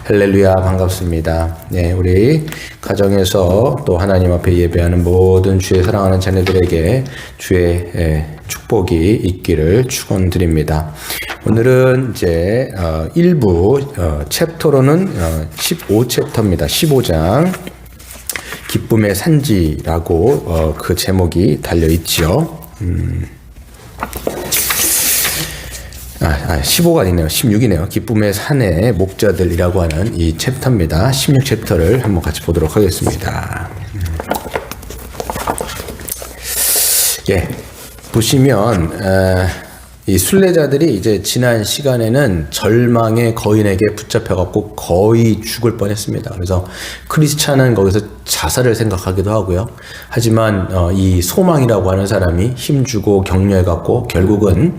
할렐루야, 반갑습니다. 네, 우리 가정에서 또 하나님 앞에 예배하는 모든 주의 사랑하는 자녀들에게 주의 축복이 있기를 축원드립니다. 오늘은 이제 1부 챕터로는 15챕터입니다. 15장 기쁨의 산지라고 그 제목이 달려 있죠. 15가 아니네요. 16이네요. 기쁨의 산의 목자들이라고 하는 이 챕터입니다. 16챕터를 한번 같이 보도록 하겠습니다. 예, 보시면 이 순례자들이 이제 지난 시간에는 절망의 거인에게 붙잡혀갖고 거의 죽을 뻔했습니다. 그래서 크리스찬은 거기서 자살을 생각하기도 하고요. 하지만 이 소망이라고 하는 사람이 힘주고 격려해갖고 결국은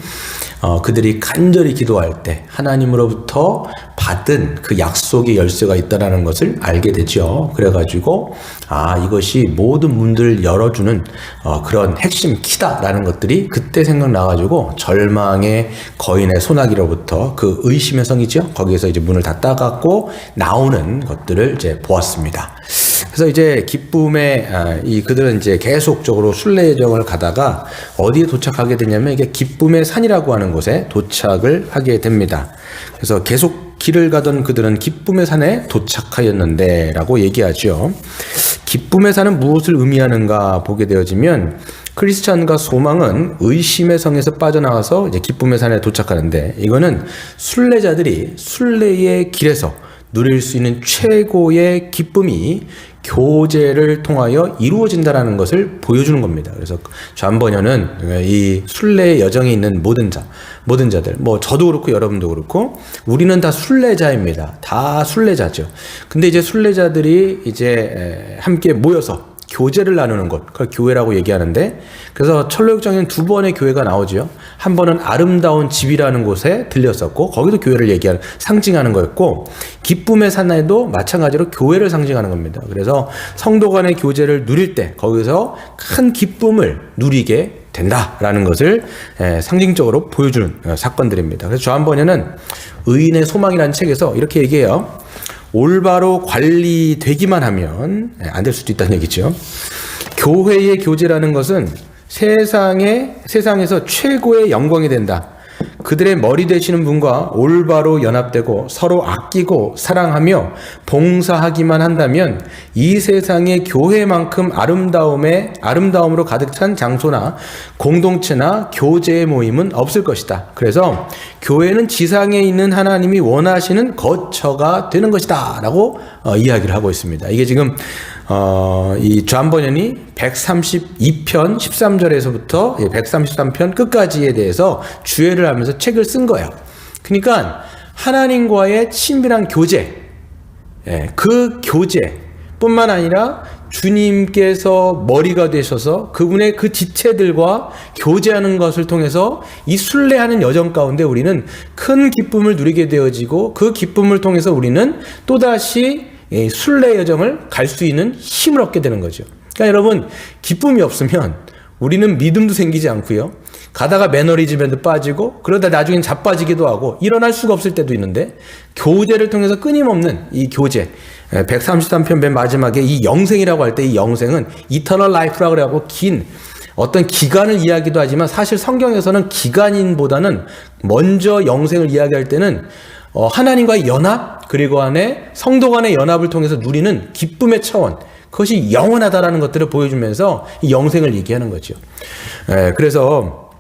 그들이 간절히 기도할 때 하나님으로부터 받은 그 약속의 열쇠가 있다는 것을 알게 되죠. 그래가지고 이것이 모든 문들을 열어주는 그런 핵심 키다라는 것들이 그때 생각나가지고 절망의 거인의 소나기로부터 그 의심의 성이죠. 거기에서 이제 문을 다 따갖고 나오는 것들을 이제 보았습니다. 그래서 이제 기쁨의 그들은 이제 계속적으로 순례 여정을 가다가 어디에 도착하게 되냐면 이게 기쁨의 산이라고 하는 곳에 도착을 하게 됩니다. 그래서 계속 길을 가던 그들은 기쁨의 산에 도착하였는데 라고 얘기하죠. 기쁨의 산은 무엇을 의미하는가 보게 되어지면 크리스찬과 소망은 의심의 성에서 빠져나와서 이제 기쁨의 산에 도착하는데, 이거는 순례자들이 순례의 길에서 누릴 수 있는 최고의 기쁨이 교제를 통하여 이루어진다라는 것을 보여주는 겁니다. 그래서 좌안번연은 이 순례 여정에 있는 모든 자들, 저도 그렇고 여러분도 그렇고 우리는 다 순례자입니다. 다 순례자죠. 근데 이제 순례자들이 이제 함께 모여서 교제를 나누는 것, 그걸 교회라고 얘기하는데, 그래서 철로역정에는 두 번의 교회가 나오죠. 한 번은 아름다운 집이라는 곳에 들렸었고, 거기도 교회를 상징하는 거였고, 기쁨의 산에도 마찬가지로 교회를 상징하는 겁니다. 그래서 성도 간의 교제를 누릴 때 거기서 큰 기쁨을 누리게 된다라는 것을 상징적으로 보여주는 사건들입니다. 그래서 좌안번연은 의인의 소망이라는 책에서 이렇게 얘기해요. 올바로 관리되기만 하면 안 될 수도 있다는 얘기죠. 교회의 교제라는 것은 세상에서 최고의 영광이 된다. 그들의 머리 되시는 분과 올바로 연합되고 서로 아끼고 사랑하며 봉사하기만 한다면 이 세상의 교회만큼 아름다움으로 가득 찬 장소나 공동체나 교제의 모임은 없을 것이다. 그래서 교회는 지상에 있는 하나님이 원하시는 거처가 되는 것이다 라고 이야기를 하고 있습니다. 이게 지금 이 좌안번연이 132편 13절에서부터 133편 끝까지에 대해서 주애를 하면서 책을 쓴 거예요. 그러니까 하나님과의 친밀한 교제, 그 교제뿐만 아니라 주님께서 머리가 되셔서 그분의 그 지체들과 교제하는 것을 통해서 이 순례하는 여정 가운데 우리는 큰 기쁨을 누리게 되어지고, 그 기쁨을 통해서 우리는 또다시 순례 여정을 갈 수 있는 힘을 얻게 되는 거죠. 그러니까 여러분, 기쁨이 없으면 우리는 믿음도 생기지 않고요. 가다가 매너리즘에도 빠지고, 그러다 나중엔 자빠지기도 하고, 일어날 수가 없을 때도 있는데, 교제를 통해서 끊임없는 이 교제, 133편 맨 마지막에 이 영생이라고 할 때 이 영생은 이터널 라이프라고 그래갖고 긴 어떤 기간을 이야기도 하지만, 사실 성경에서는 기간인보다는 먼저 영생을 이야기할 때는 하나님과의 연합, 그리고 안에 성도 간의 연합을 통해서 누리는 기쁨의 차원, 그것이 영원하다라는 것들을 보여주면서 이 영생을 얘기하는 거죠. 그래서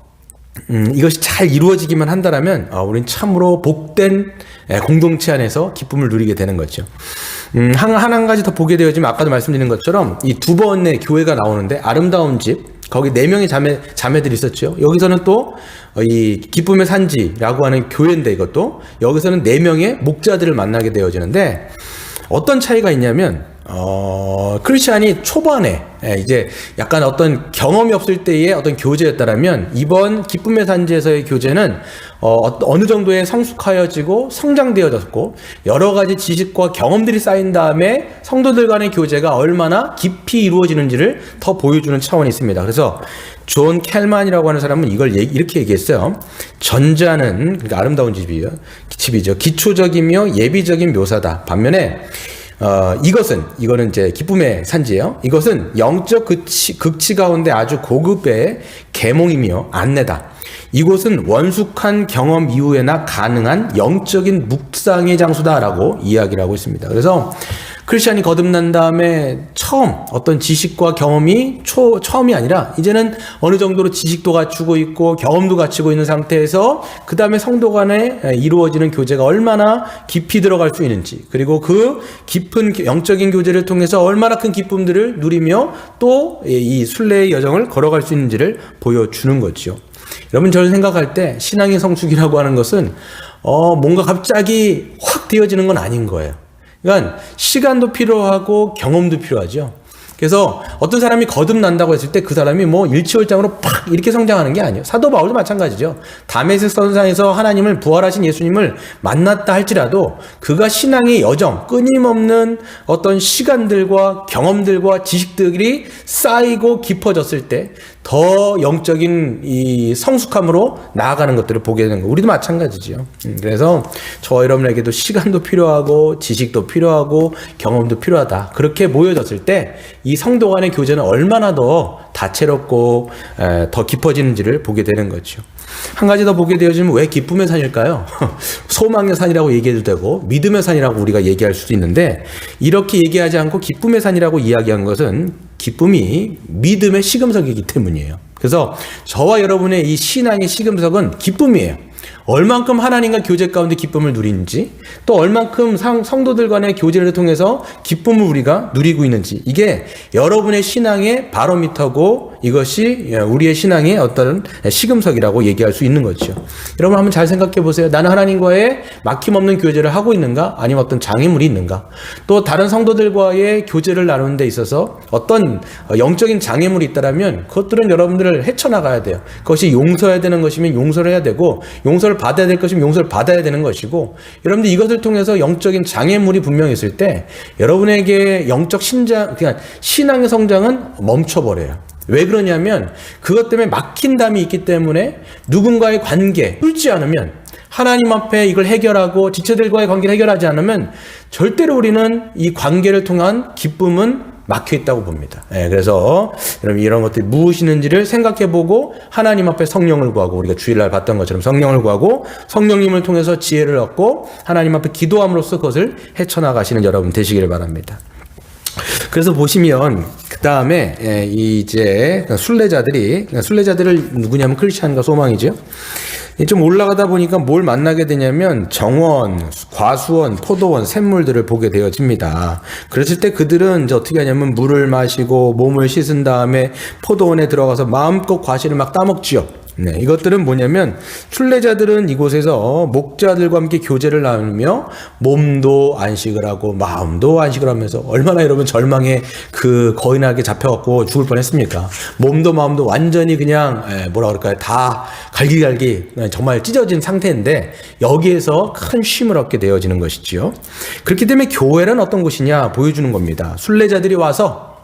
이것이 잘 이루어지기만 한다면 우리는 참으로 복된 공동체 안에서 기쁨을 누리게 되는 거죠. 한 가지 더 보게 되어지면, 아까도 말씀드린 것처럼 이 두 번의 교회가 나오는데, 아름다운 집, 거기 4명의 자매들이 있었죠. 여기서는 또 이 기쁨의 산지라고 하는 교회인데, 이것도 여기서는 4명의 목자들을 만나게 되어지는데, 어떤 차이가 있냐면 크리스찬이 초반에 이제 약간 어떤 경험이 없을 때의 어떤 교제였다라면 이번 기쁨의 산지에서의 교제는 어느 정도의 성숙하여지고 성장되어졌고 여러 가지 지식과 경험들이 쌓인 다음에 성도들 간의 교제가 얼마나 깊이 이루어지는지를 더 보여주는 차원이 있습니다. 그래서 존 켈만이라고 하는 사람은 이걸 이렇게 얘기했어요. 전자는 그러니까 아름다운 집이죠. 기초적이며 예비적인 묘사다. 반면에 이거는 이제 기쁨의 산지예요. 이것은 영적 극치 가운데 아주 고급의 계몽이며 안내다. 이곳은 원숙한 경험 이후에나 가능한 영적인 묵상의 장소다라고 이야기를 하고 있습니다. 그래서 크리스찬이 거듭난 다음에 처음 어떤 지식과 경험이 처음이 아니라 이제는 어느 정도로 지식도 갖추고 있고 경험도 갖추고 있는 상태에서 그 다음에 성도 간에 이루어지는 교제가 얼마나 깊이 들어갈 수 있는지, 그리고 그 깊은 영적인 교제를 통해서 얼마나 큰 기쁨들을 누리며 또 이 순례의 여정을 걸어갈 수 있는지를 보여주는 거죠. 여러분, 저는 생각할 때 신앙의 성숙이라고 하는 것은 뭔가 갑자기 확 되어지는 건 아닌 거예요. 그러니까 시간도 필요하고 경험도 필요하죠. 그래서 어떤 사람이 거듭난다고 했을 때 그 사람이 뭐 일취월장으로 팍 이렇게 성장하는 게 아니에요. 사도 바울도 마찬가지죠. 다메섹 선상에서 하나님을 부활하신 예수님을 만났다 할지라도 그가 신앙의 여정, 끊임없는 어떤 시간들과 경험들과 지식들이 쌓이고 깊어졌을 때 더 영적인 이 성숙함으로 나아가는 것들을 보게 되는 거. 우리도 마찬가지죠. 그래서 저 여러분에게도 시간도 필요하고 지식도 필요하고 경험도 필요하다. 그렇게 모여졌을 때 이 성도 간의 교제는 얼마나 더 다채롭고 더 깊어지는지를 보게 되는 거죠. 한 가지 더 보게 되어지면 왜 기쁨의 산일까요? 소망의 산이라고 얘기해도 되고 믿음의 산이라고 우리가 얘기할 수도 있는데, 이렇게 얘기하지 않고 기쁨의 산이라고 이야기한 것은 기쁨이 믿음의 시금석이기 때문이에요. 그래서 저와 여러분의 이 신앙의 시금석은 기쁨이에요. 얼만큼 하나님과 교제 가운데 기쁨을 누리는지, 또 얼만큼 성도들 간의 교제를 통해서 기쁨을 우리가 누리고 있는지, 이게 여러분의 신앙의 바로미터고 이것이 우리의 신앙의 어떤 시금석이라고 얘기할 수 있는 거죠. 여러분 한번 잘 생각해 보세요. 나는 하나님과의 막힘없는 교제를 하고 있는가? 아니면 어떤 장애물이 있는가? 또 다른 성도들과의 교제를 나누는 데 있어서 어떤 영적인 장애물이 있다면 그것들은 여러분들을 헤쳐나가야 돼요. 그것이 용서해야 되는 것이면 용서를 해야 되고, 용서를 받아야 될 것이면 용서를 받아야 되는 것이고, 여러분들 이것을 통해서 영적인 장애물이 분명히 있을 때 여러분에게 영적 그냥 신앙의 성장은 멈춰버려요. 왜 그러냐면 그것 때문에 막힌 담이 있기 때문에 누군가의 관계 풀지 않으면, 하나님 앞에 이걸 해결하고 지체들과의 관계를 해결하지 않으면 절대로 우리는 이 관계를 통한 기쁨은 막혀 있다고 봅니다. 그래서 여러분 이런 것들이 무엇이는지를 생각해보고 하나님 앞에 성령을 구하고, 우리가 주일날 봤던 것처럼 성령을 구하고 성령님을 통해서 지혜를 얻고 하나님 앞에 기도함으로써 그것을 헤쳐나가시는 여러분 되시기를 바랍니다. 그래서 보시면 그 다음에 이제 순례자들을 누구냐면 크리스찬과 소망이죠. 좀 올라가다 보니까 뭘 만나게 되냐면 정원, 과수원, 포도원, 샘물들을 보게 되어집니다. 그랬을 때 그들은 이제 어떻게 하냐면 물을 마시고 몸을 씻은 다음에 포도원에 들어가서 마음껏 과실을 막 따먹지요. 이것들은 뭐냐면 순례자들은 이곳에서 목자들과 함께 교제를 나누며 몸도 안식을 하고 마음도 안식을 하면서 얼마나 여러분 절망에 그 거인에게 잡혀갖고 죽을 뻔했습니까? 몸도 마음도 완전히 그냥 뭐라 그럴까요? 다 갈기갈기 정말 찢어진 상태인데 여기에서 큰 쉼을 얻게 되어지는 것이지요. 그렇기 때문에 교회는 어떤 곳이냐 보여주는 겁니다. 순례자들이 와서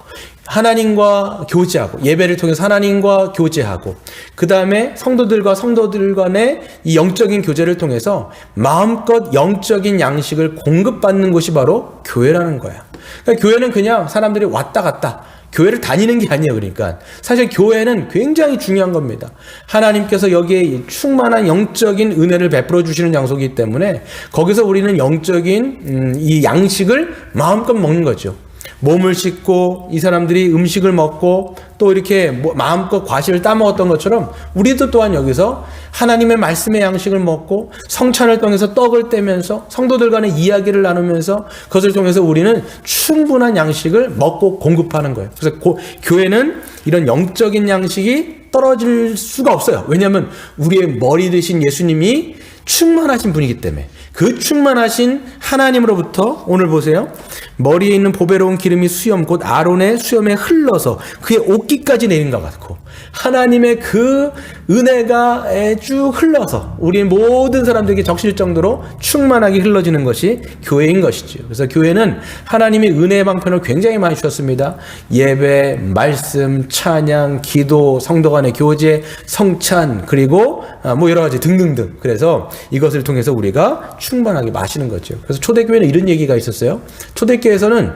하나님과 교제하고, 예배를 통해서 하나님과 교제하고, 그 다음에 성도들 간의 이 영적인 교제를 통해서 마음껏 영적인 양식을 공급받는 곳이 바로 교회라는 거야. 그러니까 교회는 그냥 사람들이 왔다 갔다 교회를 다니는 게 아니에요. 그러니까 사실 교회는 굉장히 중요한 겁니다. 하나님께서 여기에 충만한 영적인 은혜를 베풀어 주시는 장소이기 때문에 거기서 우리는 영적인 이 양식을 마음껏 먹는 거죠. 몸을 씻고 이 사람들이 음식을 먹고 또 이렇게 마음껏 과실을 따먹었던 것처럼 우리도 또한 여기서 하나님의 말씀의 양식을 먹고 성찬을 통해서 떡을 떼면서 성도들 간의 이야기를 나누면서 그것을 통해서 우리는 충분한 양식을 먹고 공급하는 거예요. 그래서 교회는 이런 영적인 양식이 떨어질 수가 없어요. 왜냐하면 우리의 머리 되신 예수님이 충만하신 분이기 때문에 그 충만하신 하나님으로부터 오늘 보세요. 머리에 있는 보배로운 기름이 수염 곧 아론의 수염에 흘러서 그의 옷깃까지 내린 것 같고 하나님의 그 은혜가 쭉 흘러서 우리 모든 사람들에게 적실 정도로 충만하게 흘러지는 것이 교회인 것이죠. 그래서 교회는 하나님의 은혜의 방편을 굉장히 많이 주셨습니다. 예배, 말씀, 찬양, 기도, 성도 간의 교제, 성찬, 그리고 뭐 여러 가지 등등등. 그래서 이것을 통해서 우리가 충만하게 마시는 거죠. 그래서 초대교회는 이런 얘기가 있었어요. 초대교회에서는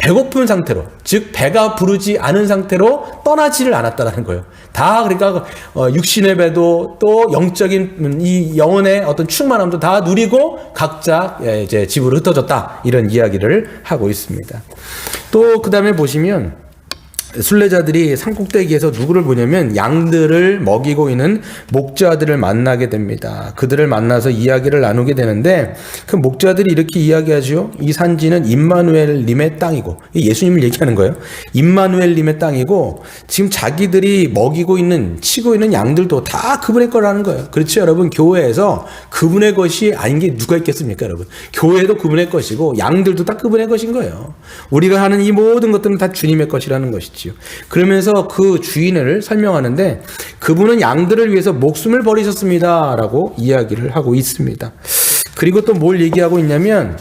배고픈 상태로, 즉 배가 부르지 않은 상태로 떠나지를 않았다는 거예요. 다 그러니까 육신의 배도 또 영적인 이 영혼의 어떤 충만함도 다 누리고 각자 이제 집으로 흩어졌다, 이런 이야기를 하고 있습니다. 또 그 다음에 보시면 순례자들이 산꼭대기에서 누구를 보냐면 양들을 먹이고 있는 목자들을 만나게 됩니다. 그들을 만나서 이야기를 나누게 되는데 그 목자들이 이렇게 이야기하죠. 이 산지는 임마누엘님의 땅이고, 예수님을 얘기하는 거예요. 임마누엘님의 땅이고 지금 자기들이 먹이고 있는 치고 있는 양들도 다 그분의 거라는 거예요. 그렇죠 여러분. 교회에서 그분의 것이 아닌 게 누가 있겠습니까 여러분. 교회도 그분의 것이고 양들도 다 그분의 것인 거예요. 우리가 하는 이 모든 것들은 다 주님의 것이라는 것이죠. 그러면서 그 주인을 설명하는데 그분은 양들을 위해서 목숨을 버리셨습니다 라고 이야기를 하고 있습니다. 그리고 또 뭘 얘기하고 있냐면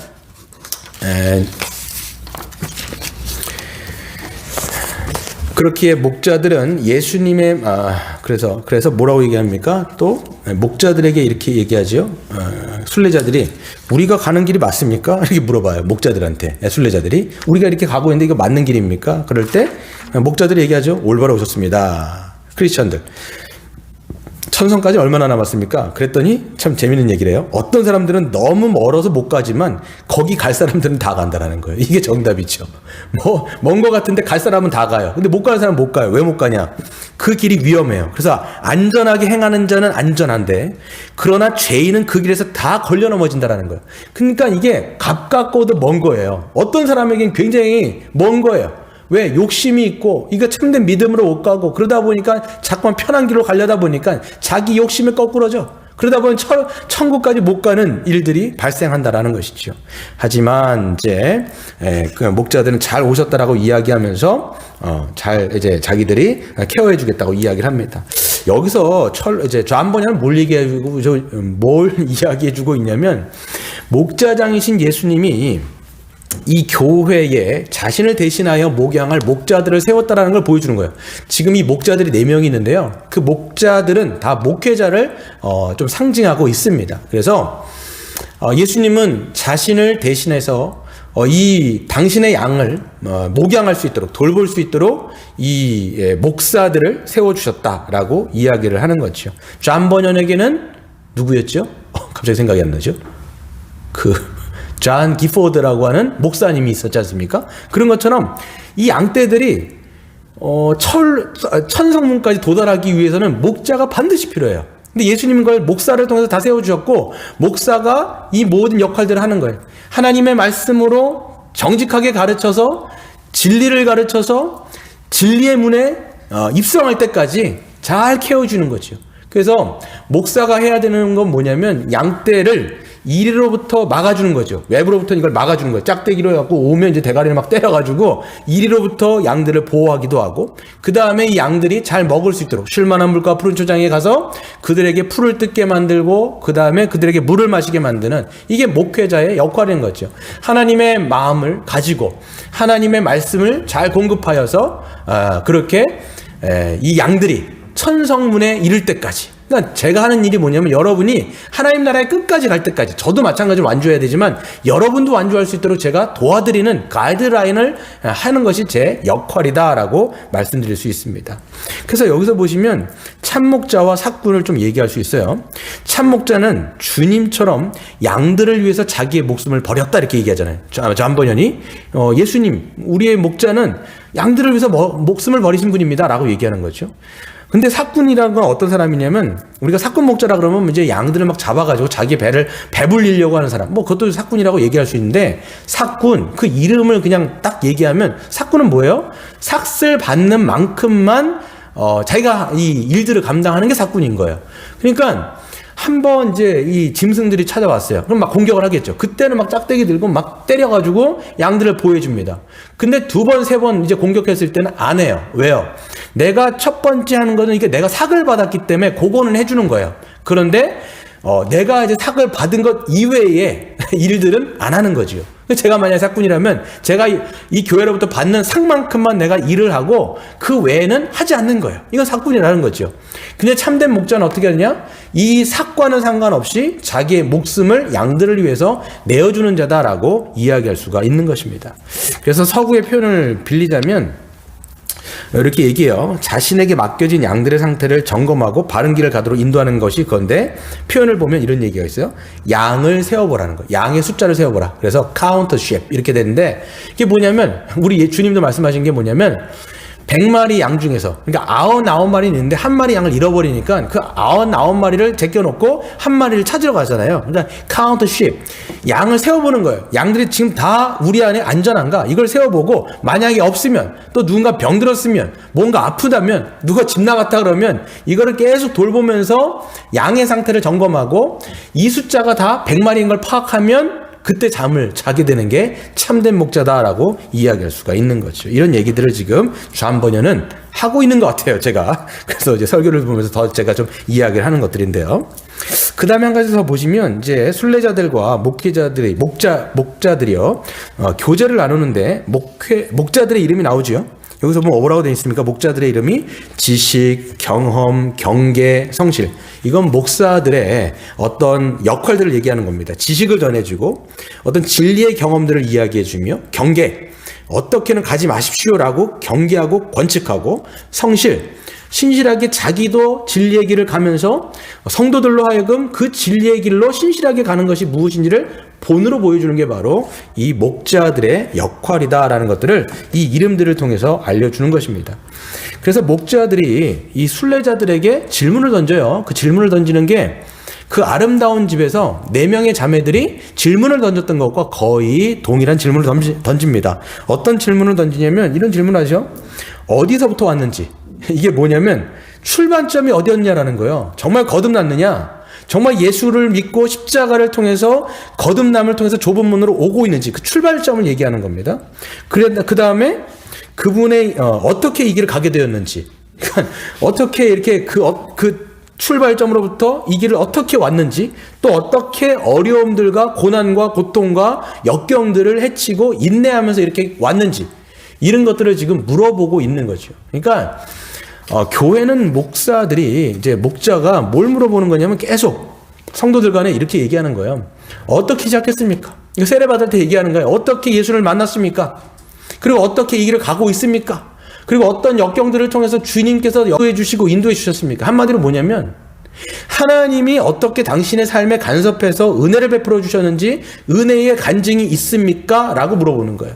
그렇기에 목자들은 예수님의 그래서 뭐라고 얘기합니까? 또 목자들에게 이렇게 얘기하죠. 순례자들이 우리가 가는 길이 맞습니까? 이렇게 물어봐요. 목자들한테. 순례자들이 우리가 이렇게 가고 있는데 이거 맞는 길입니까? 그럴 때 목자들이 얘기하죠. 올바로 오셨습니다. 크리스천들. 천성까지 얼마나 남았습니까? 그랬더니 참 재밌는 얘기를 해요. 어떤 사람들은 너무 멀어서 못 가지만 거기 갈 사람들은 다 간다라는 거예요. 이게 정답이죠. 먼 거 같은데 갈 사람은 다 가요. 근데 못 가는 사람은 못 가요. 왜 못 가냐? 그 길이 위험해요. 그래서 안전하게 행하는 자는 안전한데 그러나 죄인은 그 길에서 다 걸려 넘어진다라는 거예요. 그러니까 이게 가깝고도 먼 거예요. 어떤 사람에겐 굉장히 먼 거예요. 왜? 욕심이 있고 이거 참된 믿음으로 못 가고 그러다 보니까 자꾸만 편한 길로 가려다 보니까 자기 욕심에 거꾸러져. 그러다 보니 천국까지 못 가는 일들이 발생한다라는 것이죠. 하지만 이제 그 목자들은 잘 오셨다라고 이야기하면서 잘 이제 자기들이 케어해 주겠다고 이야기를 합니다. 여기서 이제 존 번역은 뭘 이야기해 주고 있냐면 목자장이신 예수님이 이 교회에 자신을 대신하여 목양할 목자들을 세웠다라는 걸 보여주는 거예요. 지금 이 목자들이 4명이 있는데요. 그 목자들은 다 목회자를 좀 상징하고 있습니다. 그래서 예수님은 자신을 대신해서 이 당신의 양을 목양할 수 있도록 돌볼 수 있도록 이 목사들을 세워주셨다라고 이야기를 하는 거죠. 존 번연에게는 누구였죠? 갑자기 생각이 안 나죠? 존 기포드라고 하는 목사님이 있었지 않습니까? 그런 것처럼 이 양떼들이 천성문까지 도달하기 위해서는 목자가 반드시 필요해요. 근데 예수님은 그걸 목사를 통해서 다 세워주셨고 목사가 이 모든 역할들을 하는 거예요. 하나님의 말씀으로 정직하게 가르쳐서 진리를 가르쳐서 진리의 문에 입성할 때까지 잘 케어주는 거죠. 그래서 목사가 해야 되는 건 뭐냐면 양떼를 이리로부터 막아주는 거죠. 외부로부터 이걸 막아주는 거예요. 짝대기로 해갖고 오면 이제 대가리를 막 때려가지고 이리로부터 양들을 보호하기도 하고 그 다음에 이 양들이 잘 먹을 수 있도록 쉴만한 물과 푸른 초장에 가서 그들에게 풀을 뜯게 만들고 그 다음에 그들에게 물을 마시게 만드는 이게 목회자의 역할인 거죠. 하나님의 마음을 가지고 하나님의 말씀을 잘 공급하여서 그렇게 이 양들이 천성문에 이를 때까지. 그러니까 제가 하는 일이 뭐냐면 여러분이 하나님 나라의 끝까지 갈 때까지 저도 마찬가지로 완주해야 되지만 여러분도 완주할 수 있도록 제가 도와드리는 가이드라인을 하는 것이 제 역할이다라고 말씀드릴 수 있습니다. 그래서 여기서 보시면 참목자와 삭군을 좀 얘기할 수 있어요. 참목자는 주님처럼 양들을 위해서 자기의 목숨을 버렸다 이렇게 얘기하잖아요. 존 번연이 예수님 우리의 목자는 양들을 위해서 목숨을 버리신 분입니다 라고 얘기하는 거죠. 근데 삭군이라는 건 어떤 사람이냐면 우리가 삭군 목자라 그러면 이제 양들을 막 잡아가지고 자기 배를 배불리려고 하는 사람 그것도 삭군이라고 얘기할 수 있는데 삭군 그 이름을 그냥 딱 얘기하면 삭군은 뭐예요? 삭슬 받는 만큼만 자기가 이 일들을 감당하는 게 삭군인 거예요. 그러니까 한번 이제 이 짐승들이 찾아왔어요. 그럼 막 공격을 하겠죠. 그때는 막 짝대기 들고 막 때려가지고 양들을 보호해줍니다. 근데 두 번, 세 번 이제 공격했을 때는 안 해요. 왜요? 내가 첫 번째 하는 거는 이게 내가 삭을 받았기 때문에 그거는 해주는 거예요. 그런데 내가 이제 삭을 받은 것 이외의 일들은 안 하는 거지요. 제가 만약에 삭군이라면 제가 이 교회로부터 받는 삭만큼만 내가 일을 하고 그 외에는 하지 않는 거예요. 이건 삭군이라는 거죠. 근데 참된 목자는 어떻게 하느냐? 이 삭과는 상관없이 자기의 목숨을 양들을 위해서 내어주는 자다라고 이야기할 수가 있는 것입니다. 그래서 서구의 표현을 빌리자면 이렇게 얘기해요. 자신에게 맡겨진 양들의 상태를 점검하고 바른 길을 가도록 인도하는 것이 그건데, 표현을 보면 이런 얘기가 있어요. 양을 세어보라는 거예요. 양의 숫자를 세어보라. 그래서 카운터 쉐프 이렇게 되는데, 이게 뭐냐면 우리 주님도 말씀하신 게 뭐냐면 100마리 양 중에서, 그러니까 99마리 있는데 한 마리 양을 잃어버리니까 그 99마리를 제껴놓고 한 마리를 찾으러 가잖아요. 그러니까 카운터 십, 양을 세어보는 거예요. 양들이 지금 다 우리 안에 안전한가? 이걸 세어보고, 만약에 없으면, 또 누군가 병들었으면, 뭔가 아프다면, 누가 집 나갔다 그러면 이거를 계속 돌보면서 양의 상태를 점검하고, 이 숫자가 다 100마리인 걸 파악하면 그때 잠을 자게 되는 게 참된 목자다라고 이야기할 수가 있는 거죠. 이런 얘기들을 지금 좌안 번연은 하고 있는 것 같아요, 제가. 그래서 이제 설교를 보면서 더 제가 좀 이야기를 하는 것들인데요. 그 다음에 한 가지 더 보시면, 이제 순례자들과 목자들이요, 교제를 나누는데, 목자들의 이름이 나오죠. 여기서 뭐 뭐라고 되어 있습니까? 목자들의 이름이 지식, 경험, 경계, 성실. 이건 목사들의 어떤 역할들을 얘기하는 겁니다. 지식을 전해주고 어떤 진리의 경험들을 이야기해주며, 경계, 어떻게는 가지 마십시오라고 경계하고 권측하고, 성실, 신실하게 자기도 진리의 길을 가면서 성도들로 하여금 그 진리의 길로 신실하게 가는 것이 무엇인지를 본으로 보여주는 게 바로 이 목자들의 역할이다라는 것들을 이 이름들을 통해서 알려주는 것입니다. 그래서 목자들이 이 순례자들에게 질문을 던져요. 그 질문을 던지는 게 그 아름다운 집에서 4명의 자매들이 질문을 던졌던 것과 거의 동일한 질문을 던집니다. 어떤 질문을 던지냐면 이런 질문을 하죠. 어디서부터 왔는지. 이게 뭐냐면 출발점이 어디였냐라는 거예요. 정말 거듭났느냐? 정말 예수를 믿고 십자가를 통해서, 거듭남을 통해서 좁은 문으로 오고 있는지, 그 출발점을 얘기하는 겁니다. 그 다음에 그분의 어떻게 이 길을 가게 되었는지, 어떻게 이렇게 그 출발점으로부터 이 길을 어떻게 왔는지, 또 어떻게 어려움들과 고난과 고통과 역경들을 헤치고 인내하면서 이렇게 왔는지, 이런 것들을 지금 물어보고 있는 거죠. 그러니까 교회는 목사들이, 이제 목자가 뭘 물어보는 거냐면 계속 성도들 간에 이렇게 얘기하는 거예요. 어떻게 시작했습니까? 이거 세례 받을 때 얘기하는 거예요. 어떻게 예수를 만났습니까? 그리고 어떻게 이 길을 가고 있습니까? 그리고 어떤 역경들을 통해서 주님께서 역도해 주시고 인도해 주셨습니까? 한마디로 뭐냐면 하나님이 어떻게 당신의 삶에 간섭해서 은혜를 베풀어 주셨는지, 은혜의 간증이 있습니까? 라고 물어보는 거예요.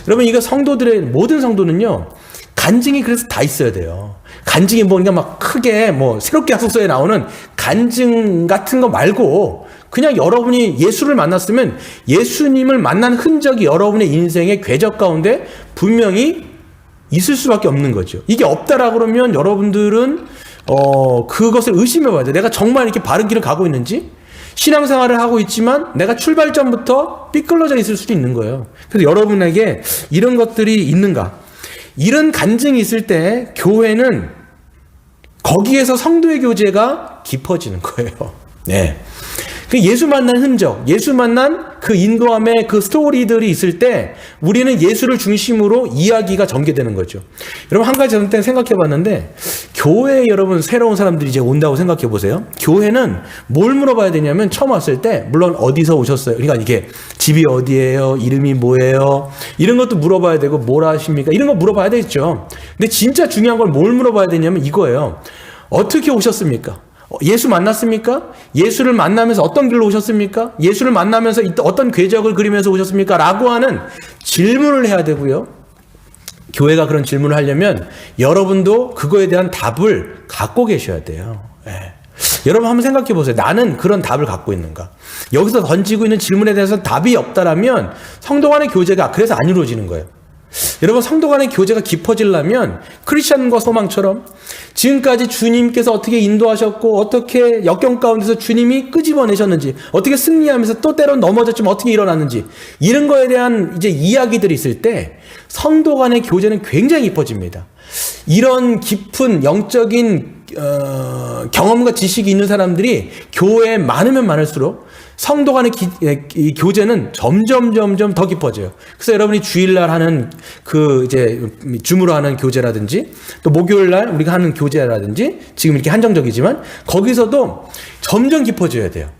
여러분, 이거 성도들의, 모든 성도는요, 간증이 그래서 다 있어야 돼요. 간증이 뭐니까 막 크게 뭐 새롭게 약속서에 나오는 간증 같은 거 말고, 그냥 여러분이 예수를 만났으면 예수님을 만난 흔적이 여러분의 인생의 궤적 가운데 분명히 있을 수밖에 없는 거죠. 이게 없다라고 그러면 여러분들은 그것을 의심해 봐야 돼요. 내가 정말 이렇게 바른 길을 가고 있는지, 신앙생활을 하고 있지만 내가 출발점부터 삐뚤어져 있을 수도 있는 거예요. 그래서 여러분에게 이런 것들이 있는가? 이런 간증이 있을 때 교회는 거기에서 성도의 교제가 깊어지는 거예요. 네. 그 예수 만난 흔적, 예수 만난 그 인도함의 그 스토리들이 있을 때 우리는 예수를 중심으로 이야기가 전개되는 거죠. 여러분, 한 가지 저는 생각해 봤는데, 교회에 여러분 새로운 사람들이 이제 온다고 생각해 보세요. 교회는 뭘 물어봐야 되냐면, 처음 왔을 때 물론 어디서 오셨어요? 그러니까 이게 집이 어디예요? 이름이 뭐예요? 이런 것도 물어봐야 되고, 뭘 하십니까? 이런 거 물어봐야 되겠죠. 근데 진짜 중요한 걸 뭘 물어봐야 되냐면 이거예요. 어떻게 오셨습니까? 예수 만났습니까? 예수를 만나면서 어떤 길로 오셨습니까? 예수를 만나면서 어떤 궤적을 그리면서 오셨습니까? 라고 하는 질문을 해야 되고요. 교회가 그런 질문을 하려면 여러분도 그거에 대한 답을 갖고 계셔야 돼요. 네. 여러분 한번 생각해 보세요. 나는 그런 답을 갖고 있는가? 여기서 던지고 있는 질문에 대해서 답이 없다라면 성도 간의 교제가 그래서 안 이루어지는 거예요. 여러분, 성도 간의 교제가 깊어지려면 크리스천과 소망처럼 지금까지 주님께서 어떻게 인도하셨고 어떻게 역경 가운데서 주님이 끄집어내셨는지, 어떻게 승리하면서 또 때론 넘어졌지만 어떻게 일어났는지, 이런 거에 대한 이제 이야기들이 있을 때 성도 간의 교제는 굉장히 깊어집니다. 이런 깊은 영적인 경험과 지식이 있는 사람들이 교회에 많으면 많을수록 성도 간의 이 교제는 점점 더 깊어져요. 그래서 여러분이 주일날 하는 그 이제 줌으로 하는 교제라든지 또 목요일날 우리가 하는 교제라든지 지금 이렇게 한정적이지만 거기서도 점점 깊어져야 돼요.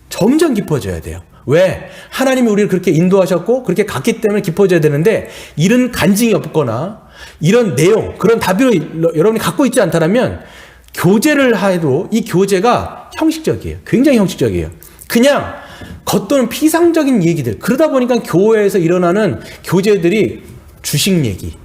점점 깊어져야 돼요. 왜? 하나님이 우리를 그렇게 인도하셨고 그렇게 갔기 때문에 깊어져야 되는데, 이런 간증이 없거나 이런 내용, 그런 답을 여러분이 갖고 있지 않다면 교제를 해도 이 교제가 형식적이에요. 굉장히 형식적이에요. 그냥 겉도는 피상적인 얘기들. 그러다 보니까 교회에서 일어나는 교제들이 주식 얘기,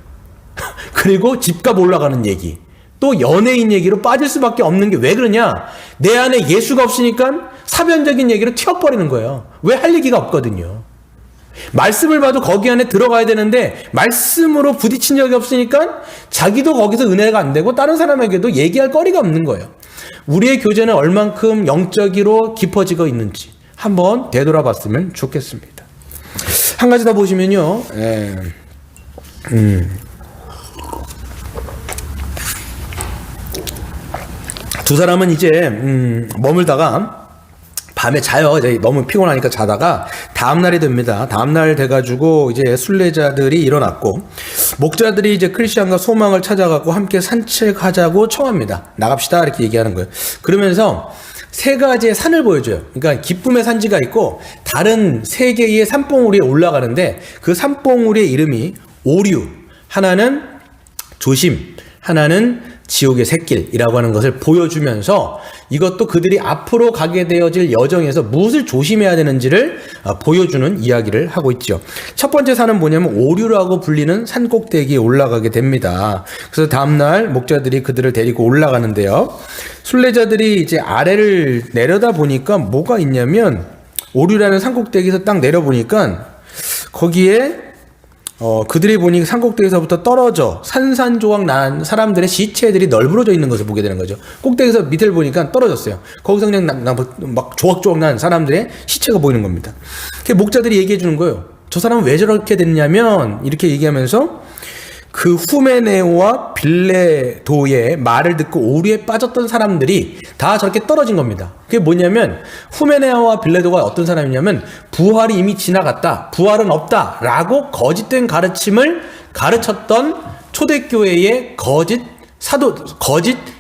그리고 집값 올라가는 얘기, 또 연예인 얘기로 빠질 수밖에 없는 게 왜 그러냐? 내 안에 예수가 없으니까 사변적인 얘기로 튀어버리는 거예요. 왜? 할 얘기가 없거든요. 말씀을 봐도 거기 안에 들어가야 되는데 말씀으로 부딪힌 적이 없으니까 자기도 거기서 은혜가 안 되고 다른 사람에게도 얘기할 거리가 없는 거예요. 우리의 교제는 얼만큼 영적으로 깊어지고 있는지 한번 되돌아봤으면 좋겠습니다. 한 가지 더 보시면요. 두 사람은 이제 머물다가 밤에 자요. 이제 너무 피곤하니까 자다가 다음날이 됩니다. 다음날 돼가지고 이제 순례자들이 일어났고 목자들이 이제 크리스천과 소망을 찾아가고 함께 산책하자고 청합니다. 나갑시다 이렇게 얘기하는 거예요. 그러면서 세 가지의 산을 보여줘요. 그러니까 기쁨의 산지가 있고 다른 세 개의 산봉우리에 올라가는데 그 산봉우리의 이름이 오류, 하나는 조심, 하나는 지옥의 샛길이라고 하는 것을 보여주면서 이것도 그들이 앞으로 가게 되어질 여정에서 무엇을 조심해야 되는지를 보여주는 이야기를 하고 있죠. 첫 번째 산은 뭐냐면 오류라고 불리는 산 꼭대기에 올라가게 됩니다. 그래서 다음날 목자들이 그들을 데리고 올라가는데요. 순례자들이 이제 아래를 내려다 보니까 뭐가 있냐면 오류라는 산 꼭대기에서 딱 내려보니까 거기에 그들이 보니 산꼭대기에서부터 떨어져 산산조각 난 사람들의 시체들이 널브러져 있는 것을 보게 되는 거죠. 꼭대기에서 밑을 보니까 떨어졌어요. 거기서 그냥 막 조각조각 난 사람들의 시체가 보이는 겁니다. 목자들이 얘기해 주는 거예요. 저 사람은 왜 저렇게 됐냐면 이렇게 얘기하면서 그 후메네오와 빌레도의 말을 듣고 오류에 빠졌던 사람들이 다 저렇게 떨어진 겁니다. 그게 뭐냐면 후메네오와 빌레도가 어떤 사람이냐면 부활이 이미 지나갔다, 부활은 없다 라고 거짓된 가르침을 가르쳤던 초대교회의 거짓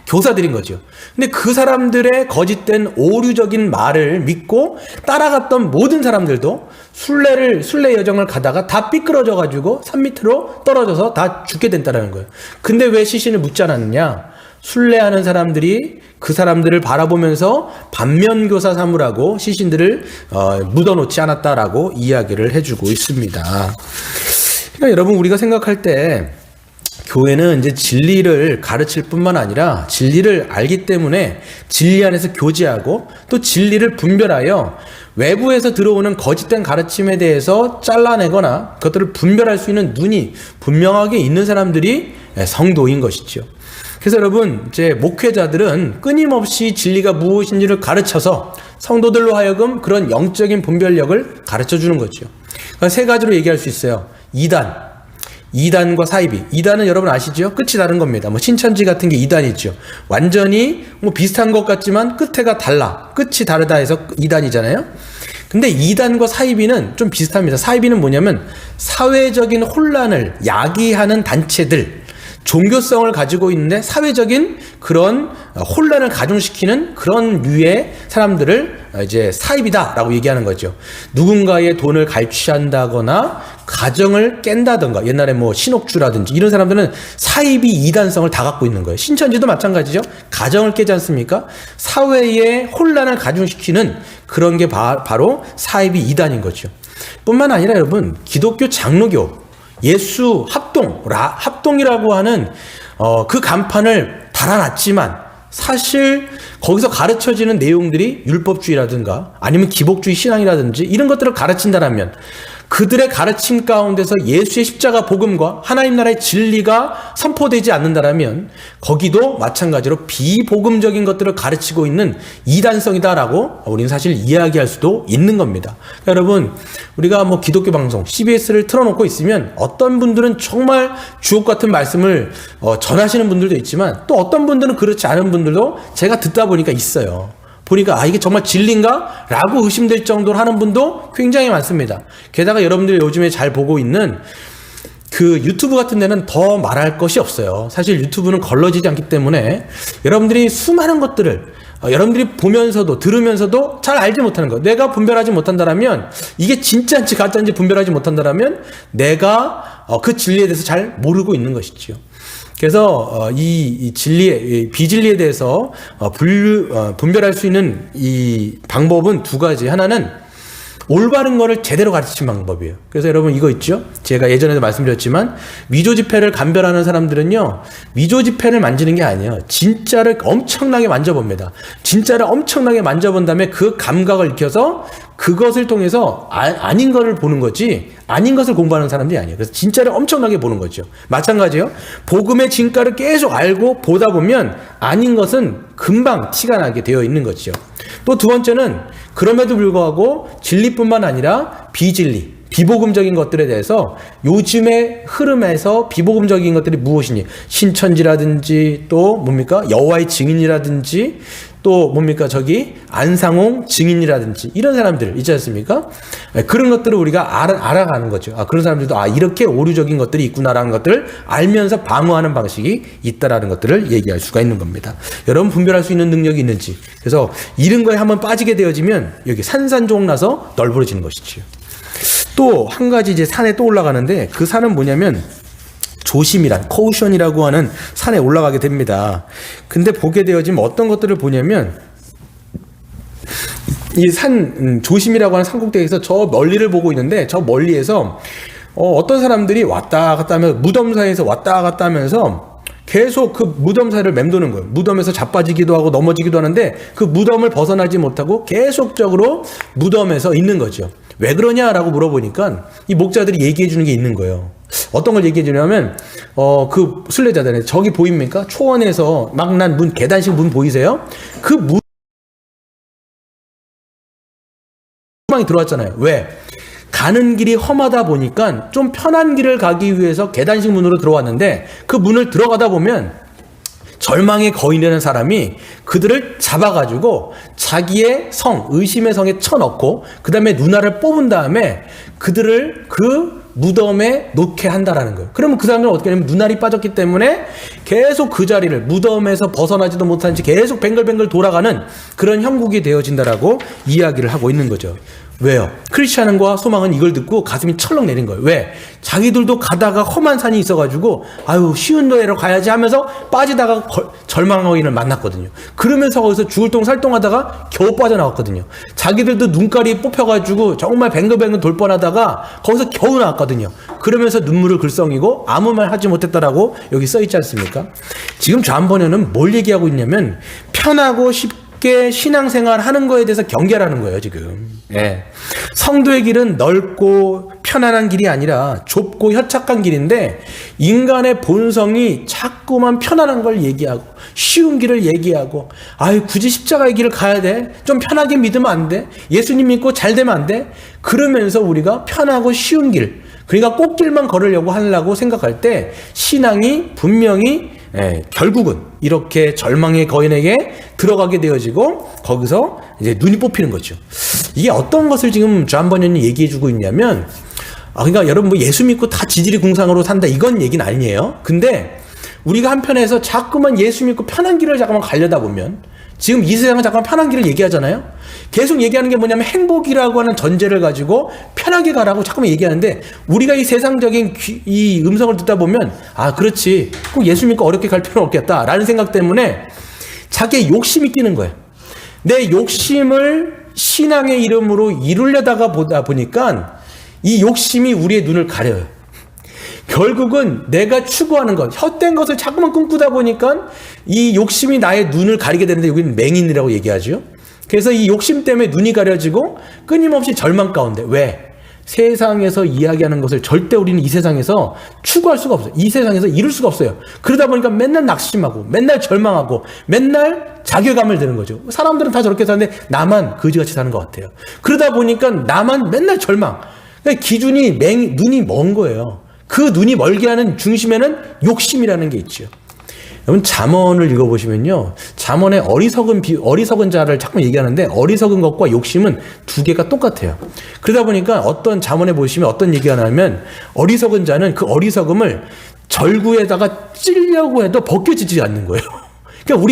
교사들인 거죠. 근데 그 사람들의 거짓된 오류적인 말을 믿고 따라갔던 모든 사람들도 순례 여정을 가다가 다 삐끄러져 가지고 산 밑으로 떨어져서 다 죽게 된다는 거예요. 근데 왜 시신을 묻지 않았느냐? 순례하는 사람들이 그 사람들을 바라보면서 반면교사 삼으라고 시신들을 묻어놓지 않았다라고 이야기를 해주고 있습니다. 그러니까 여러분, 우리가 생각할 때 교회는 이제 진리를 가르칠 뿐만 아니라 진리를 알기 때문에 진리 안에서 교제하고 또 진리를 분별하여 외부에서 들어오는 거짓된 가르침에 대해서 잘라내거나 그것들을 분별할 수 있는 눈이 분명하게 있는 사람들이 성도인 것이죠. 그래서 여러분, 이제 목회자들은 끊임없이 진리가 무엇인지를 가르쳐서 성도들로 하여금 그런 영적인 분별력을 가르쳐 주는 거죠. 그러니까 세 가지로 얘기할 수 있어요. 이단과 사이비. 이단은 여러분 아시죠? 끝이 다른 겁니다. 신천지 같은 게 이단이죠. 완전히 비슷한 것 같지만 끝에가 달라. 끝이 다르다 해서 이단이잖아요. 근데 이단과 사이비는 좀 비슷합니다. 사이비는 뭐냐면 사회적인 혼란을 야기하는 단체들, 종교성을 가지고 있는데 사회적인 그런 혼란을 가중시키는 그런 류의 사람들을 이제 사입이다라고 얘기하는 거죠. 누군가의 돈을 갈취한다거나 가정을 깬다던가, 옛날에 신옥주라든지 이런 사람들은 사입이 이단성을 다 갖고 있는 거예요. 신천지도 마찬가지죠. 가정을 깨지 않습니까? 사회의 혼란을 가중시키는 그런 게 바로 사입이 이단인 거죠. 뿐만 아니라 여러분, 기독교 장로교 예수 합동이라고 하는 그 간판을 달아놨지만 사실 거기서 가르쳐지는 내용들이 율법주의라든가 아니면 기복주의 신앙이라든지 이런 것들을 가르친다라면 그들의 가르침 가운데서 예수의 십자가 복음과 하나님 나라의 진리가 선포되지 않는다라면 거기도 마찬가지로 비복음적인 것들을 가르치고 있는 이단성이다라고 우리는 사실 이야기할 수도 있는 겁니다. 그러니까 여러분, 우리가 뭐 기독교 방송 CBS를 틀어놓고 있으면 어떤 분들은 정말 주옥 같은 말씀을 전하시는 분들도 있지만 또 어떤 분들은 그렇지 않은 분들도 제가 듣다 보니까 있어요. 보니까 이게 정말 진리인가? 라고 의심될 정도로 하는 분도 굉장히 많습니다. 게다가 여러분들이 요즘에 잘 보고 있는 그 유튜브 같은 데는 더 말할 것이 없어요. 사실 유튜브는 걸러지지 않기 때문에 여러분들이 수많은 것들을 여러분들이 보면서도 들으면서도 잘 알지 못하는 거, 내가 분별하지 못한다라면, 이게 진짜인지 가짜인지 분별하지 못한다라면 내가 그 진리에 대해서 잘 모르고 있는 것이지요. 그래서 이 진리의 비진리에 대해서 분별할 수 있는 이 방법은 두 가지. 하나는 올바른 거를 제대로 가르치는 방법이에요. 그래서 여러분 이거 있죠? 제가 예전에도 말씀드렸지만 위조 지폐를 감별하는 사람들은요, 위조 지폐를 만지는 게 아니에요. 진짜를 엄청나게 만져봅니다. 진짜를 엄청나게 만져본 다음에 그 감각을 익혀서 그것을 통해서 아닌 것을 보는 거지, 아닌 것을 공부하는 사람들이 아니에요. 그래서 진짜를 엄청나게 보는 거죠. 마찬가지요. 복음의 진가를 계속 알고 보다 보면 아닌 것은 금방 티가 나게 되어 있는 거죠. 또 두 번째는 그럼에도 불구하고 진리뿐만 아니라 비진리, 비복음적인 것들에 대해서 요즘의 흐름에서 비복음적인 것들이 무엇이니, 신천지라든지 또 뭡니까 여호와의 증인이라든지 또 뭡니까 저기 안상홍 증인이라든지 이런 사람들 있지 않습니까? 그런 것들을 우리가 알아가는 거죠. 그런 사람들도 이렇게 오류적인 것들이 있구나라는 것들을 알면서 방어하는 방식이 있다라는 것들을 얘기할 수가 있는 겁니다. 여러분 분별할 수 있는 능력이 있는지. 그래서 이런 거에 한번 빠지게 되어지면 여기 산산조각 나서 널브러지는 것이지요. 또 한 가지 이제 산에 또 올라가는데, 그 산은 뭐냐면 조심이란 코우션이라고 하는 산에 올라가게 됩니다. 근데 보게 되어지면 어떤 것들을 보냐면, 이 산 조심이라고 하는 산꼭대기에서 저 멀리를 보고 있는데, 저 멀리에서 어떤 사람들이 왔다 갔다 하면서 무덤 사이에서 왔다 갔다 하면서 계속 그 무덤 사이를 맴도는 거예요. 무덤에서 자빠지기도 하고 넘어지기도 하는데 그 무덤을 벗어나지 못하고 계속적으로 무덤에서 있는 거죠. 왜 그러냐라고 물어보니까 이 목자들이 얘기해 주는 게 있는 거예요. 어떤 걸 얘기해 주냐면 그 순례자들, 저기 보입니까? 초원에서 막 난 문, 계단식 문 보이세요? 그 문이 들어왔잖아요. 왜? 가는 길이 험하다 보니까 좀 편한 길을 가기 위해서 계단식 문으로 들어왔는데, 그 문을 들어가다 보면 절망의 거인이라는 사람이 그들을 잡아가지고 자기의 성, 의심의 성에 쳐넣고 그 다음에 누나를 뽑은 다음에 그들을 그 무덤에 놓게 한다라는 거예요. 그러면 그 사람들은 어떻게 하냐면 눈알이 빠졌기 때문에 계속 그 자리를 무덤에서 벗어나지도 못한 채 계속 뱅글뱅글 돌아가는 그런 형국이 되어진다라고 이야기를 하고 있는 거죠. 왜요? 크리스찬과 소망은 이걸 듣고 가슴이 철렁 내린 거예요. 왜? 자기들도 가다가 험한 산이 있어가지고 쉬운 데로 가야지 하면서 빠지다가 절망어인을 만났거든요. 그러면서 거기서 죽을 똥 살 똥 하다가 겨우 빠져나왔거든요. 자기들도 눈깔이 뽑혀가지고 정말 뱅글뱅글 돌 뻔하다가 거기서 겨우 나왔거든요. 그러면서 눈물을 글썽이고 아무 말 하지 못했다라고 여기 써있지 않습니까? 지금 좌한번연은 뭘 얘기하고 있냐면 편하고 쉽게 신앙생활 하는 거에 대해서 경계하라는 거예요, 지금. 예. 성도의 길은 넓고 편안한 길이 아니라 좁고 협착한 길인데, 인간의 본성이 자꾸만 편안한 걸 얘기하고 쉬운 길을 얘기하고 굳이 십자가의 길을 가야 돼? 좀 편하게 믿으면 안 돼? 예수님 믿고 잘 되면 안 돼? 그러면서 우리가 편하고 쉬운 길, 그러니까 꽃길만 걸으려고 하려고 생각할 때 신앙이 분명히 결국은 이렇게 절망의 거인에게 들어가게 되어지고 거기서 이제 눈이 뽑히는 거죠. 이게 어떤 것을 지금 좌한번연이 얘기해주고 있냐면, 그러니까 여러분 뭐 예수 믿고 다 지질이 궁상으로 산다 이건 얘기는 아니에요. 근데 우리가 한편에서 자꾸만 예수 믿고 편한 길을 잠깐만 가려다 보면, 지금 이 세상은 잠깐 편한 길을 얘기하잖아요. 계속 얘기하는 게 뭐냐면 행복이라고 하는 전제를 가지고 편하게 가라고 자꾸만 얘기하는데, 우리가 이 세상적인 이 음성을 듣다 보면 그렇지, 꼭 예수 믿고 어렵게 갈 필요는 없겠다 라는 생각 때문에 자기의 욕심이 뛰는 거예요. 내 욕심을 신앙의 이름으로 이루려다가 보다 보니까 이 욕심이 우리의 눈을 가려요. 결국은 내가 추구하는 것, 헛된 것을 자꾸만 꿈꾸다 보니까 이 욕심이 나의 눈을 가리게 되는데, 여기는 맹인이라고 얘기하죠. 그래서 이 욕심 때문에 눈이 가려지고 끊임없이 절망 가운데, 왜? 세상에서 이야기하는 것을 절대 우리는 이 세상에서 추구할 수가 없어요. 이 세상에서 이룰 수가 없어요. 그러다 보니까 맨날 낙심하고 맨날 절망하고 맨날 자괴감을 드는 거죠. 사람들은 다 저렇게 사는데 나만 거지같이 사는 것 같아요. 그러다 보니까 나만 맨날 절망. 그러니까 기준이 눈이 먼 거예요. 그 눈이 멀게 하는 중심에는 욕심이라는 게 있죠. 여러분 잠언을 읽어보시면요, 잠언의 어리석은 자를 자꾸 얘기하는데 어리석은 것과 욕심은 두 개가 똑같아요. 그러다 보니까 어떤 잠언에 보시면 어떤 얘기가 나오면 어리석은 자는 그 어리석음을 절구에다가 찌려고 해도 벗겨지지 않는 거예요. 그러니까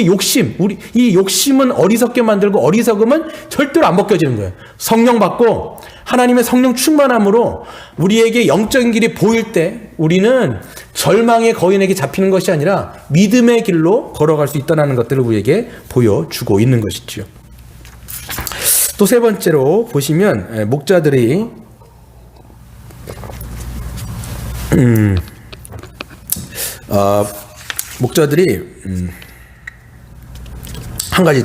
이 욕심은 어리석게 만들고 어리석음은 절대로 안 벗겨지는 거예요. 성령 받고 하나님의 성령 충만함으로 우리에게 영적인 길이 보일 때 우리는 절망의 거인에게 잡히는 것이 아니라 믿음의 길로 걸어갈 수 있다는 것들을 우리에게 보여주고 있는 것이죠. 또 세 번째로 보시면 목자들이 한 가지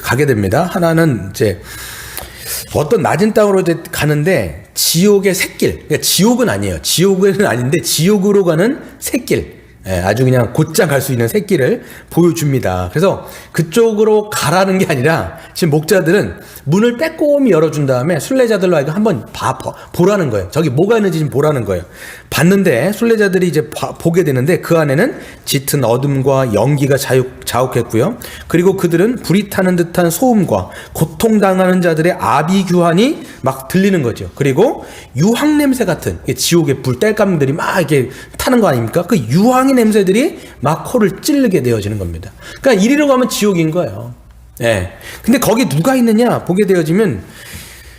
가게 됩니다. 하나는 이제 어떤 낮은 땅으로 이제 가는데 지옥의 샛길, 그러니까 지옥은 아니에요. 지옥은 아닌데 지옥으로 가는 샛길, 아주 그냥 곧장 갈 수 있는 샛길을 보여줍니다. 그래서 그쪽으로 가라는 게 아니라 지금 목자들은 문을 빼꼼히 열어준 다음에 순례자들로 하여금 한번 보라는 거예요. 저기 뭐가 있는지 좀 보라는 거예요. 봤는데 순례자들이 이제 보게 되는데 그 안에는 짙은 어둠과 연기가 자욱했고요. 그리고 그들은 불이 타는 듯한 소음과 고통당하는 자들의 아비규환이 막 들리는 거죠. 그리고 유황 냄새 같은, 지옥의 불 땔감들이 막 이렇게 타는 거 아닙니까? 그 유황의 냄새들이 막 코를 찌르게 되어지는 겁니다. 그러니까 이리로 가면 지옥인 거예요. 예. 근데 거기 누가 있느냐 보게 되어지면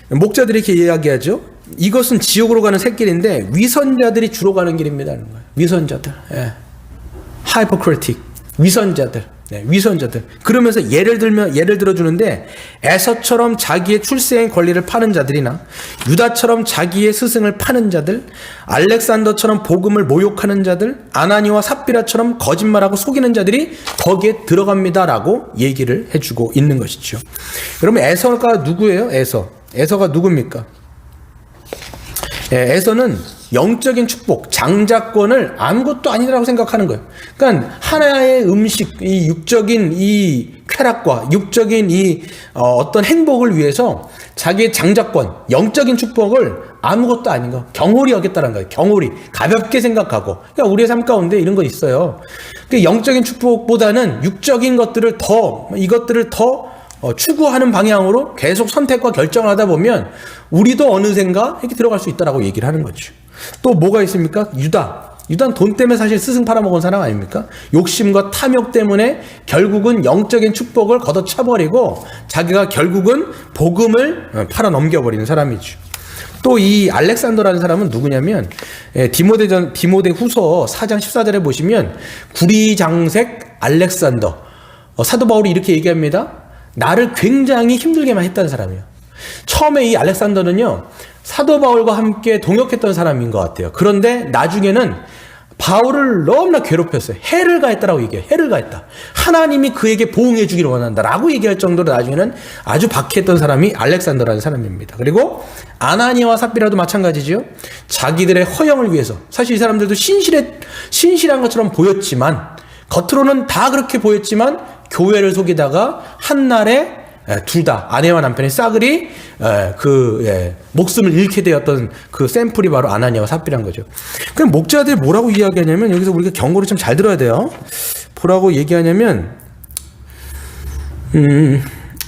목자들이 이렇게 이야기하죠. 이것은 지옥으로 가는 샛길인데 위선자들이 주로 가는 길입니다. 위선자들. 예. 하이포크리틱. 위선자들. 네, 위선자들. 그러면서 예를 들어주는데 에서처럼 자기의 출생의 권리를 파는 자들이나 유다처럼 자기의 스승을 파는 자들, 알렉산더처럼 복음을 모욕하는 자들, 아나니와 삽비라처럼 거짓말하고 속이는 자들이 거기에 들어갑니다라고 얘기를 해주고 있는 것이죠. 그러면 에서가 누구예요? 에서가 누굽니까? 에서는 영적인 축복, 장자권을 아무것도 아니라고 생각하는 거예요. 그러니까 하나의 음식, 이 육적인 이 쾌락과 육적인 이 어떤 행복을 위해서 자기의 장자권, 영적인 축복을 아무것도 아닌 거, 경홀히 여겼다는 거예요. 경홀히 가볍게 생각하고. 그러니까 우리의 삶 가운데 이런 거 있어요. 그러니까 영적인 축복보다는 육적인 것들을 이것들을 더 추구하는 방향으로 계속 선택과 결정을 하다 보면 우리도 어느샌가 이렇게 들어갈 수 있다라고 얘기를 하는 거죠. 또 뭐가 있습니까? 유다는 돈 때문에 사실 스승 팔아먹은 사람 아닙니까? 욕심과 탐욕 때문에 결국은 영적인 축복을 걷어차버리고 자기가 결국은 복음을 팔아 넘겨버리는 사람이죠. 또 이 알렉산더라는 사람은 누구냐면 디모데 후서 4장 14절에 보시면 구리장색 알렉산더, 사도 바울이 이렇게 얘기합니다. 나를 굉장히 힘들게만 했다는 사람이에요. 처음에 이 알렉산더는요, 사도 바울과 함께 동역했던 사람인 것 같아요. 그런데 나중에는 바울을 너무나 괴롭혔어요. 해를 가했다라고 얘기해요. 해를 가했다. 하나님이 그에게 보응해 주기를 원한다라고 얘기할 정도로 나중에는 아주 박해했던 사람이 알렉산더라는 사람입니다. 그리고 아나니와 삽비라도 마찬가지죠. 자기들의 허영을 위해서, 사실 이 사람들도 신실한 것처럼 보였지만, 겉으로는 다 그렇게 보였지만 교회를 속이다가 한날에 둘 다 아내와 남편의 싸그리 목숨을 잃게 되었던 그 샘플이 바로 아나니아와 삽비란 거죠. 그럼 목자들이 뭐라고 이야기하냐면, 여기서 우리가 경고를 좀 잘 들어야 돼요. 뭐라고 얘기하냐면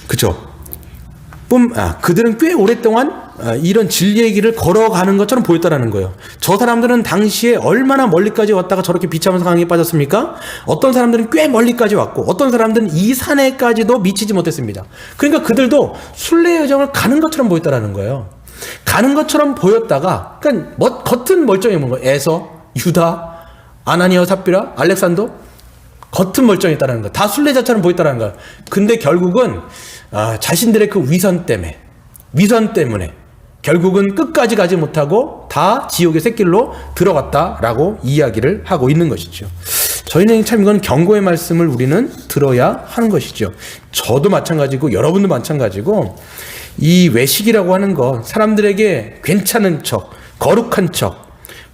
그쵸. 그들은 꽤 오랫동안 이런 진리의 길을 걸어가는 것처럼 보였다라는 거예요. 저 사람들은 당시에 얼마나 멀리까지 왔다가 저렇게 비참한 상황에 빠졌습니까? 어떤 사람들은 꽤 멀리까지 왔고 어떤 사람들은 이 산에까지도 미치지 못했습니다. 그러니까 그들도 순례 여정을 가는 것처럼 보였다라는 거예요. 가는 것처럼 보였다가, 그러니까 겉은 멀쩡해 보인 거예요. 에서, 유다, 아나니아, 삽비라, 알렉산더, 겉은 멀쩡했다라는 거예요. 다 순례자처럼 보였다라는 거예요. 근데 결국은 자신들의 그 위선 때문에 결국은 끝까지 가지 못하고 다 지옥의 샛길로 들어갔다라고 이야기를 하고 있는 것이죠. 저희는 참 이건 경고의 말씀을 우리는 들어야 하는 것이죠. 저도 마찬가지고 여러분도 마찬가지고 이 외식이라고 하는 건 사람들에게 괜찮은 척, 거룩한 척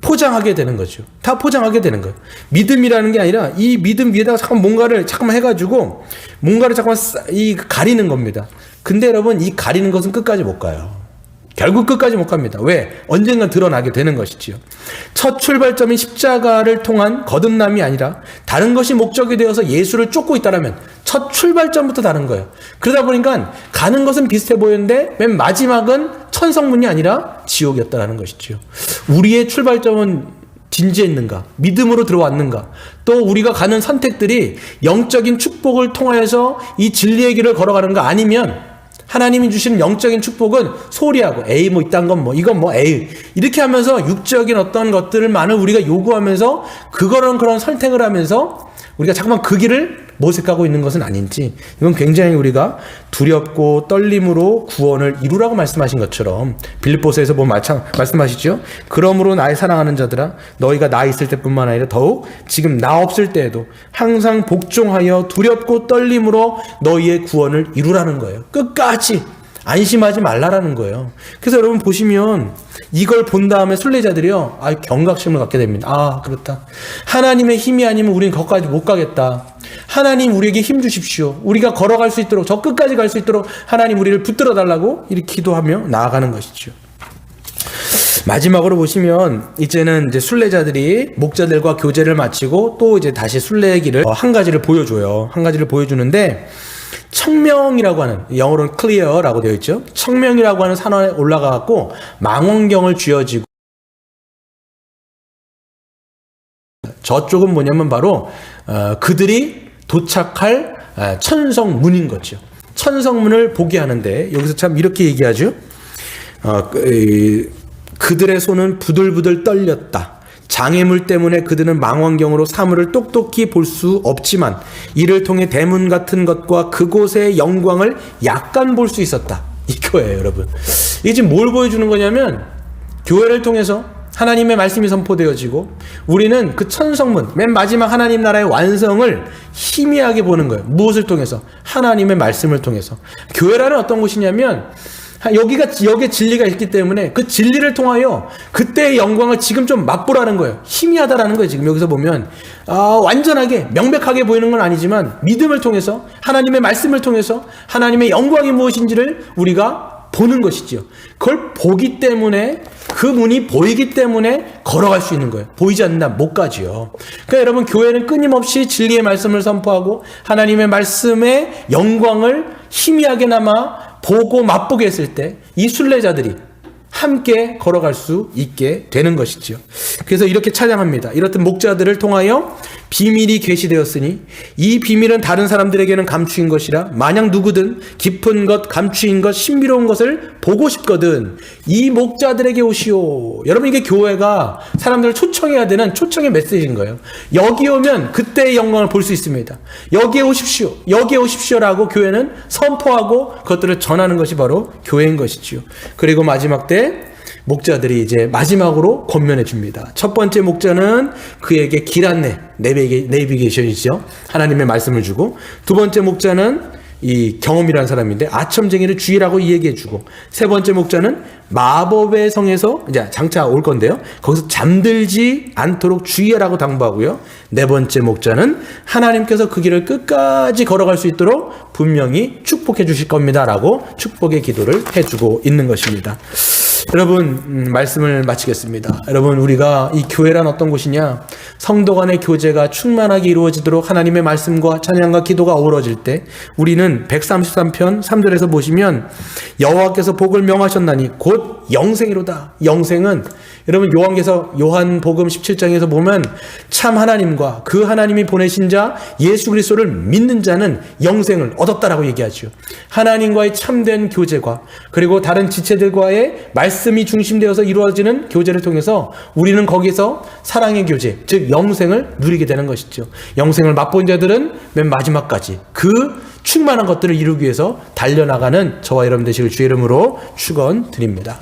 포장하게 되는 거죠. 다 포장하게 되는 거예요. 믿음이라는 게 아니라 이 믿음 위에다가 잠깐 뭔가를 잠깐만 해가지고 뭔가를 잠깐만 가리는 겁니다. 근데 여러분, 이 가리는 것은 끝까지 못 가요. 결국 끝까지 못 갑니다. 왜? 언젠간 드러나게 되는 것이지요. 첫 출발점인 십자가를 통한 거듭남이 아니라 다른 것이 목적이 되어서 예수를 쫓고 있다면 첫 출발점부터 다른 거예요. 그러다 보니까 가는 것은 비슷해 보이는데 맨 마지막은 천성문이 아니라 지옥이었다는 것이지요. 우리의 출발점은 진지했는가? 믿음으로 들어왔는가? 또 우리가 가는 선택들이 영적인 축복을 통하여서 이 진리의 길을 걸어가는가? 아니면 하나님이 주시는 영적인 축복은 소리하고 에이 뭐 이딴 건 뭐 이건 뭐 에이 이렇게 하면서 육적인 어떤 것들만을 우리가 요구하면서 그런 선택을 하면서 우리가 잠깐만 그 길을 모색하고 있는 것은 아닌지, 이건 굉장히 우리가 두렵고 떨림으로 구원을 이루라고 말씀하신 것처럼 빌립보서에서 보면 말씀하시죠. 그러므로 나의 사랑하는 자들아, 너희가 나 있을 때뿐만 아니라 더욱 지금 나 없을 때에도 항상 복종하여 두렵고 떨림으로 너희의 구원을 이루라는 거예요. 끝까지 안심하지 말라라는 거예요. 그래서 여러분 보시면 이걸 본 다음에 순례자들이요, 경각심을 갖게 됩니다. 그렇다. 하나님의 힘이 아니면 우리는 거기까지 못 가겠다. 하나님 우리에게 힘 주십시오. 우리가 걸어갈 수 있도록, 저 끝까지 갈 수 있도록 하나님 우리를 붙들어 달라고 이렇게 기도하며 나아가는 것이죠. 마지막으로 보시면 이제는 이제 순례자들이 목자들과 교제를 마치고 또 이제 다시 순례의 길을 한 가지를 보여줘요. 한 가지를 보여주는데, 청명이라고 하는, 영어로는 clear라고 되어 있죠. 청명이라고 하는 산원에 올라가갖고 망원경을 쥐어지고, 저쪽은 뭐냐면 바로 그들이 도착할 천성문인 거죠. 천성문을 보게 하는데 여기서 참 이렇게 얘기하죠. 그들의 손은 부들부들 떨렸다. 장애물 때문에 그들은 망원경으로 사물을 똑똑히 볼 수 없지만 이를 통해 대문 같은 것과 그곳의 영광을 약간 볼 수 있었다. 이거예요, 여러분. 이게 지금 뭘 보여주는 거냐면, 교회를 통해서 하나님의 말씀이 선포되어지고 우리는 그 천성문, 맨 마지막 하나님 나라의 완성을 희미하게 보는 거예요. 무엇을 통해서? 하나님의 말씀을 통해서. 교회라는 어떤 곳이냐면, 여기에 진리가 있기 때문에 그 진리를 통하여 그때의 영광을 지금 좀 맛보라는 거예요. 희미하다라는 거예요. 지금 여기서 보면 완전하게 명백하게 보이는 건 아니지만 믿음을 통해서, 하나님의 말씀을 통해서 하나님의 영광이 무엇인지를 우리가 보는 것이지요. 그걸 보기 때문에, 그 문이 보이기 때문에 걸어갈 수 있는 거예요. 보이지 않는다면 못 가지요. 그러니까 여러분, 교회는 끊임없이 진리의 말씀을 선포하고 하나님의 말씀의 영광을 희미하게나마 보고 맛보게 했을 때 이 순례자들이 함께 걸어갈 수 있게 되는 것이죠. 그래서 이렇게 찬양합니다. 이렇듯 목자들을 통하여 비밀이 계시되었으니 이 비밀은 다른 사람들에게는 감추인 것이라 만약 누구든 깊은 것, 감추인 것, 신비로운 것을 보고 싶거든 이 목자들에게 오시오. 여러분, 이게 교회가 사람들을 초청해야 되는 초청의 메시지인 거예요. 여기 오면 그때의 영광을 볼 수 있습니다. 여기에 오십시오. 여기에 오십시오라고 교회는 선포하고 그것들을 전하는 것이 바로 교회인 것이지요. 그리고 마지막 때 목자들이 이제 마지막으로 권면해 줍니다. 첫 번째 목자는 그에게 길 안내, 내비게이션이죠. 하나님의 말씀을 주고, 두 번째 목자는 이 경험이라는 사람인데 아첨쟁이를 주의라고 얘기해 주고, 세 번째 목자는 마법의 성에서 이제 장차 올 건데요, 거기서 잠들지 않도록 주의하라고 당부하고요, 네 번째 목자는 하나님께서 그 길을 끝까지 걸어갈 수 있도록 분명히 축복해 주실 겁니다 라고 축복의 기도를 해주고 있는 것입니다. 여러분, 말씀을 마치겠습니다. 여러분, 우리가 이 교회란 어떤 곳이냐? 성도 간의 교제가 충만하게 이루어지도록 하나님의 말씀과 찬양과 기도가 어우러질 때 우리는 133편 3절에서 보시면 여호와께서 복을 명하셨나니 곧 영생이로다. 영생은 여러분, 요한복음 17장에서 보면 참 하나님과 그 하나님이 보내신 자 예수 그리스도를 믿는 자는 영생을 얻었다라고 얘기하죠. 하나님과의 참된 교제과 그리고 다른 지체들과의 말씀이 중심되어서 이루어지는 교제를 통해서 우리는 거기서 사랑의 교제, 즉 영생을 누리게 되는 것이죠. 영생을 맛본 자들은 맨 마지막까지 그 충만한 것들을 이루기 위해서 달려나가는 저와 여러분 되시길 주의 이름으로 축원드립니다.